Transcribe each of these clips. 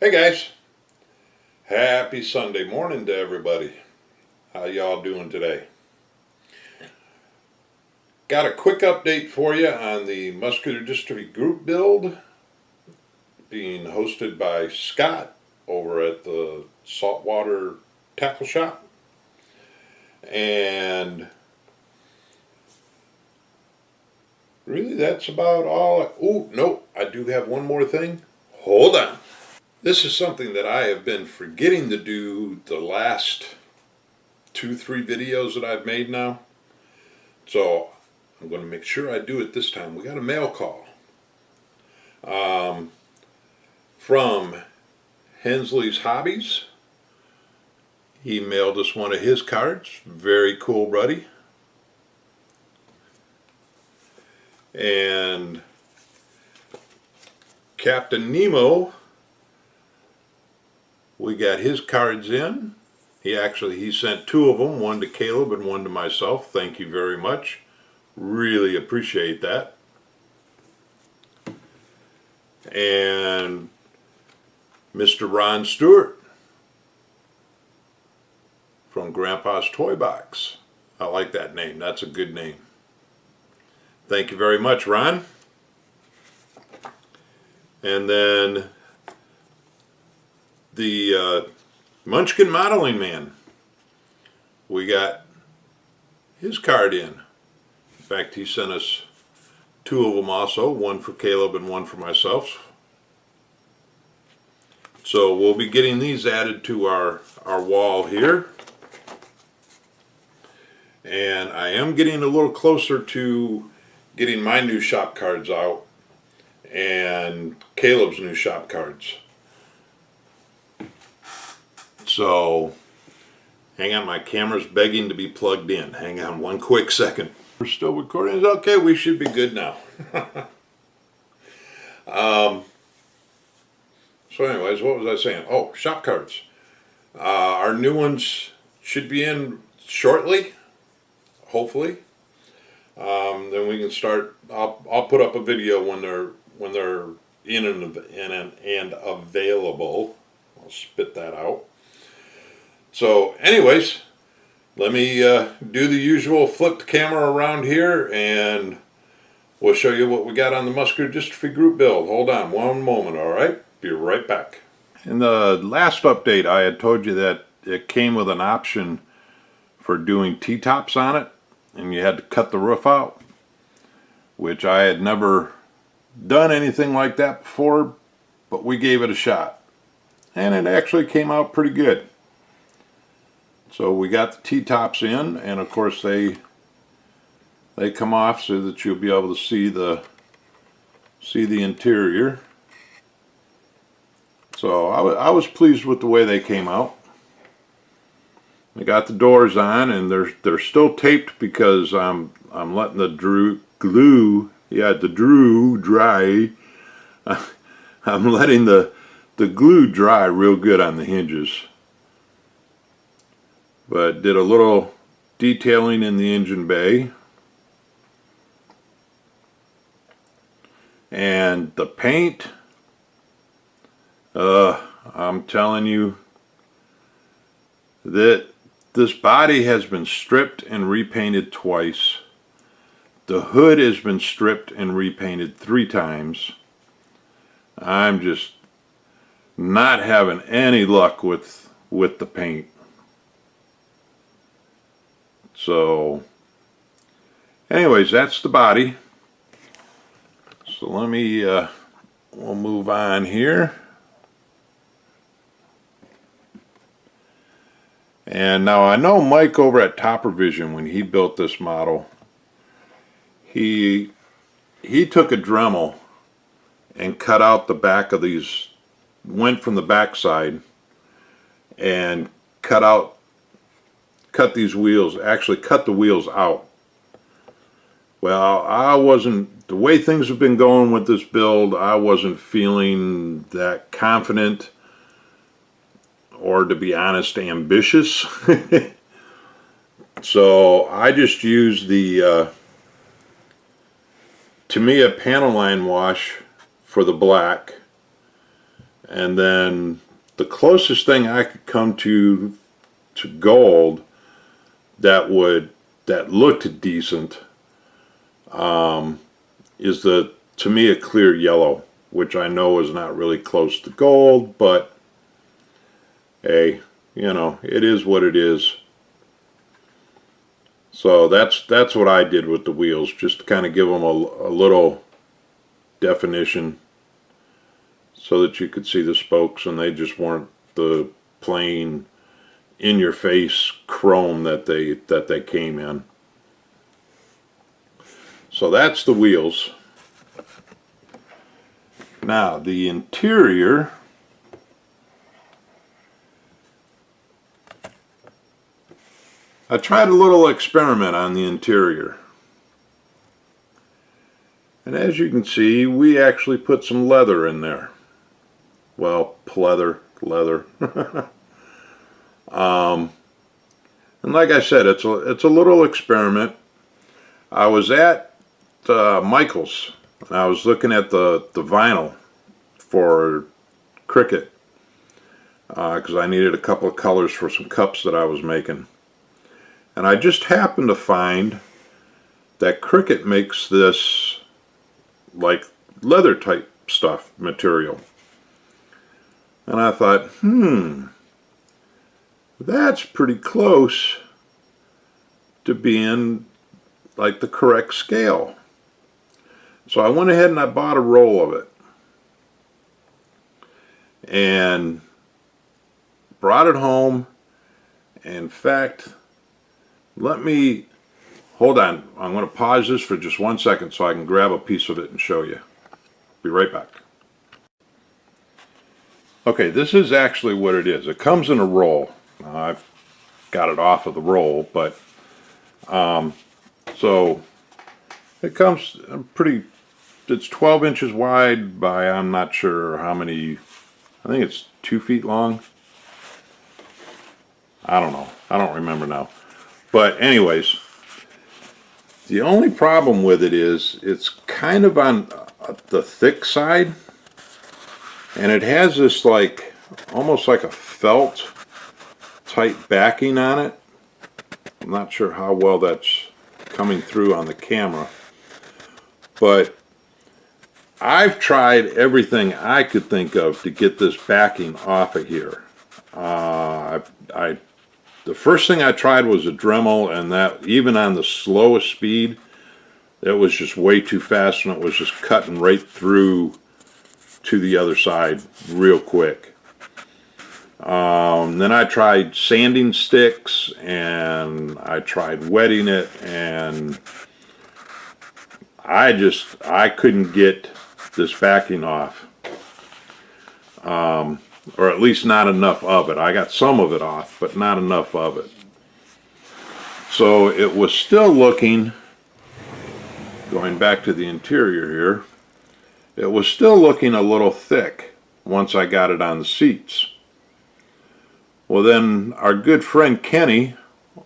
Hey guys, happy Sunday morning to everybody. How y'all doing today? Got a quick update for you on the Muscular Dystrophy Group Build being hosted by Scott over at the Saltwater Tackle Shop. And really that's about all. Oh, no, I do have one more thing. Hold on. This is something that I have been forgetting to do the last 2-3 videos that I've made now. So I'm going to make sure I do it this time. We got a mail call from Hensley's Hobbies. He mailed us one of his cards. Very cool, buddy. And Captain Nemo, we got his cards in. He sent 2 of them, one to Caleb and one to myself. Thank you very much. Really appreciate that. And Mr. Ron Stewart from Grandpa's Toy Box. I like that name. That's a good name. Thank you very much, Ron. And then the Munchkin Modeling Man. We got his card in. In fact, he sent us 2 of them also, one for Caleb and one for myself. So we'll be getting these added to our wall here. And I am getting a little closer to getting my new shop cards out and Caleb's new shop cards. So hang on, my camera's begging to be plugged in. Hang on one quick second. We're still recording. Okay, we should be good now. So anyways, what was I saying? Oh, shop cards. Our new ones should be in shortly, hopefully. Then we can start. I'll put up a video when they're in and available. I'll spit that out. So anyways, let me do the usual flip the camera around here and we'll show you what we got on the Muscular Dystrophy Group Build. Hold on one moment, alright? Be right back. In the last update I had told you that it came with an option for doing T-tops on it and you had to cut the roof out, which I had never done anything like that before, but we gave it a shot and it actually came out pretty good. So we got the T-tops in, and of course they come off so that you'll be able to see the interior. So I was pleased with the way they came out. I got the doors on, and they're still taped because I'm letting the glue dry. I'm letting the glue dry real good on the hinges. But did a little detailing in the engine bay. And the paint, I'm telling you that this body has been stripped and repainted twice. The hood has been stripped and repainted 3 times. I'm just not having any luck with the paint. So anyways, that's the body. So let me we'll move on here. And now I know Mike over at Topper Vision, when he built this model, he took a Dremel and cut out the back of these, went from the back side and cut these wheels, actually cut the wheels out. Well, I wasn't, the way things have been going with this build, I wasn't feeling that confident, or to be honest, ambitious. So I just used the Tamiya panel line wash for the black, And then the closest thing I could come to gold that looked decent is to me a clear yellow, which I know is not really close to gold, but hey, you know, it is what it is. So that's what I did with the wheels, just to kind of give them a little definition so that you could see the spokes and they just weren't the plain in-your-face chrome that they came in. So that's the wheels. Now the interior, I tried a little experiment on the interior. And as you can see, we actually put some leather in there. Well, leather. And like I said, it's a little experiment. I was at Michael's and I was looking at the vinyl for Cricut because I needed a couple of colors for some cups that I was making. And I just happened to find that Cricut makes this like leather type stuff material. And I thought, that's pretty close to being like the correct scale. So I went ahead and I bought a roll of it and brought it home. In fact, hold on, I'm going to pause this for just 1 second so I can grab a piece of it and show you. Be right back. Okay, this is actually what it is. It comes in a roll. I've got it off of the roll, but so it comes it's 12 inches wide by, I'm not sure how many, I think it's 2 feet long. I don't know. I don't remember now. But anyways, the only problem with it is it's kind of on the thick side, and it has this like almost like a felt type backing on it. I'm not sure how well that's coming through on the camera, but I've tried everything I could think of to get this backing off of here. The first thing I tried was a Dremel, and that even on the slowest speed, it was just way too fast, and it was just cutting right through to the other side real quick. Then I tried sanding sticks, and I tried wetting it, and I couldn't get this backing off. Or at least not enough of it. I got some of it off, but not enough of it. So it was still looking, going back to the interior here, it was still looking a little thick once I got it on the seats. Well, then our good friend Kenny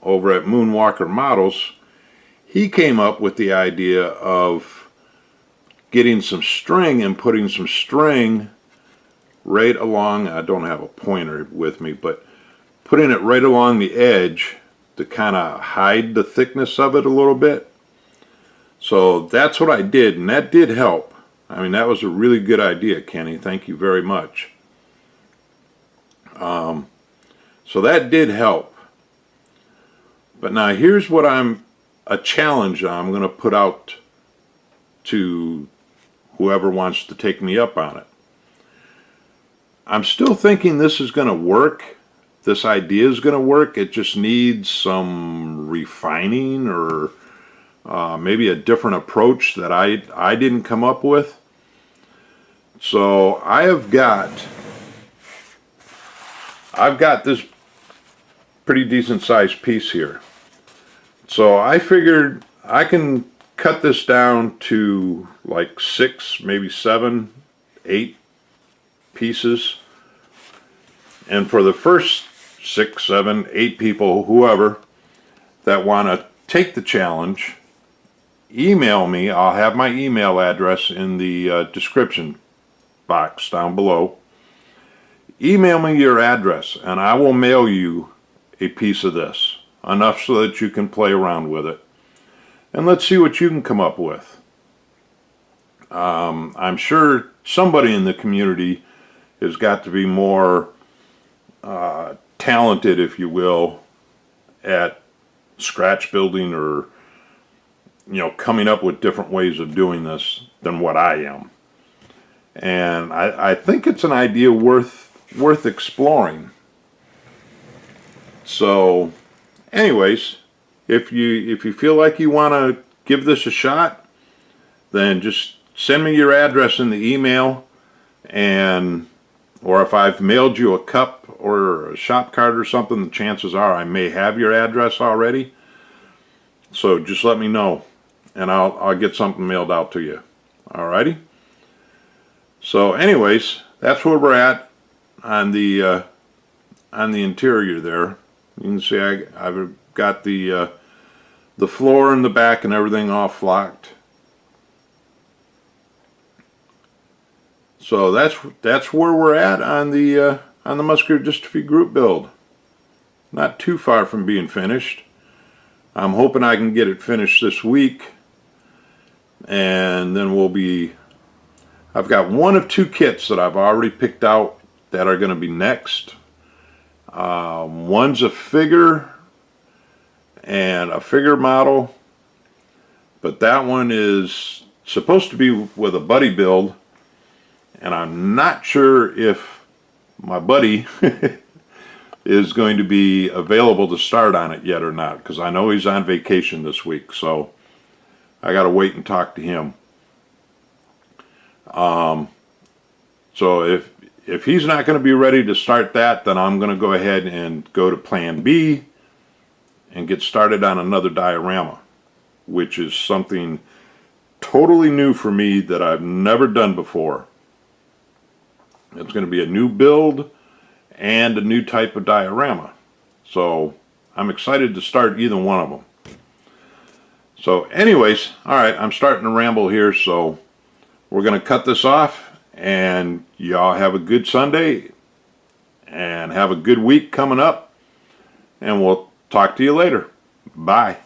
over at Moonwalker Models, he came up with the idea of getting some string and putting some string right along, I don't have a pointer with me, but putting it right along the edge to kind of hide the thickness of it a little bit. So that's what I did, and that did help. I mean, that was a really good idea, Kenny. Thank you very much. So that did help. But now here's what a challenge I'm going to put out to whoever wants to take me up on it. I'm still thinking this is going to work. This idea is going to work. It just needs some refining or maybe a different approach that I didn't come up with. So I've got this pretty decent sized piece here. So I figured I can cut this down to like 6, maybe 7, 8 pieces, and for the first 6, 7, 8 people, whoever that want to take the challenge, email me. I'll have my email address in the description box down below, email me your address and I will mail you a piece of this, enough so that you can play around with it. And let's see what you can come up with. I'm sure somebody in the community has got to be more talented, if you will, at scratch building or, you know, coming up with different ways of doing this than what I am. And I think it's an idea worth exploring. So anyways, if you feel like you want to give this a shot, then just send me your address in the email, and or if I've mailed you a cup or a shop card or something, the chances are I may have your address already. So just let me know and I'll get something mailed out to you. Alrighty? So anyways, that's where we're at on the interior there. You can see I've got the floor in the back and everything all flocked. So that's where we're at on the Muscular Dystrophy Group Build. Not too far from being finished. I'm hoping I can get it finished this week, and then I've got one of two kits that I've already picked out that are going to be next. One's a figure and a figure model, but that one is supposed to be with a buddy build, and I'm not sure if my buddy is going to be available to start on it yet or not, because I know he's on vacation this week, so I got to wait and talk to him. So if he's not going to be ready to start that, then I'm going to go ahead and go to plan B and get started on another diorama, which is something totally new for me that I've never done before. It's going to be a new build and a new type of diorama. So I'm excited to start either one of them. So anyways, alright, I'm starting to ramble here, so we're going to cut this off, and y'all have a good Sunday and have a good week coming up, and we'll talk to you later. Bye.